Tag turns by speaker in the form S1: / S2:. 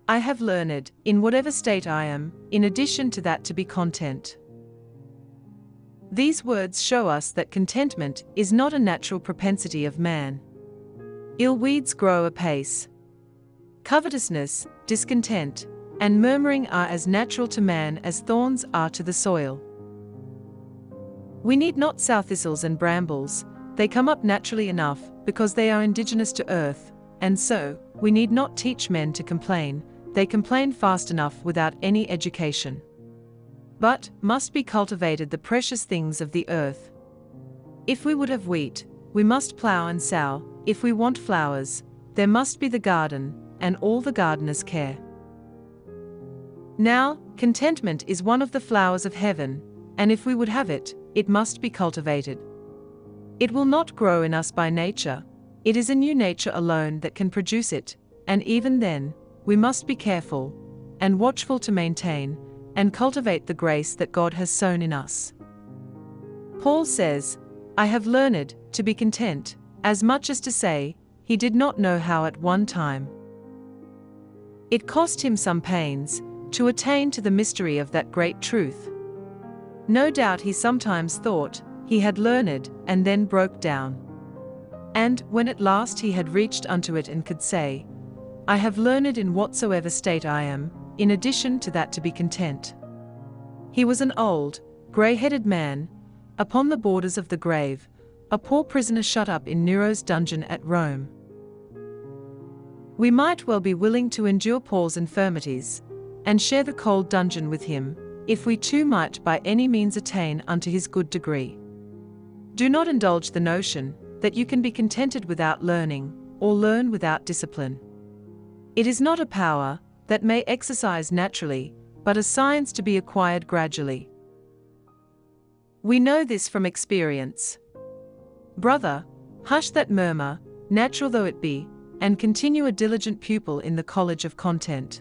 S1: I have learned, in whatever state I am, in addition to that to be content. These words show us that contentment is not a natural propensity of man. Ill weeds grow apace. Covetousness, discontent, and murmuring are as natural to man as thorns are to the soil. We need not sow thistles and brambles, they come up naturally enough because they are indigenous to earth, and so, we need not teach men to complain, they complain fast enough without any education. But must be cultivated the precious things of the earth. If we would have wheat, we must plow and sow. If we want flowers, there must be the garden, and all the gardener's care. Now, contentment is one of the flowers of heaven, and if we would have it, it must be cultivated. It will not grow in us by nature, it is a new nature alone that can produce it, and even then, we must be careful and watchful to maintain and cultivate the grace that God has sown in us. Paul says, I have learned to be content, as much as to say, he did not know how at one time. It cost him some pains to attain to the mystery of that great truth. No doubt he sometimes thought he had learned and then broke down. And when at last he had reached unto it and could say, I have learned in whatsoever state I am, in addition to that to be content. He was an old, grey-headed man, upon the borders of the grave, a poor prisoner shut up in Nero's dungeon at Rome. We might well be willing to endure Paul's infirmities, and share the cold dungeon with him, if we too might by any means attain unto his good degree. Do not indulge the notion that you can be contented without learning, or learn without discipline. It is not a power that may exercise naturally, but a science to be acquired gradually. We know this from experience. Brother, hush that murmur, natural though it be, and continue a diligent pupil in the college of content.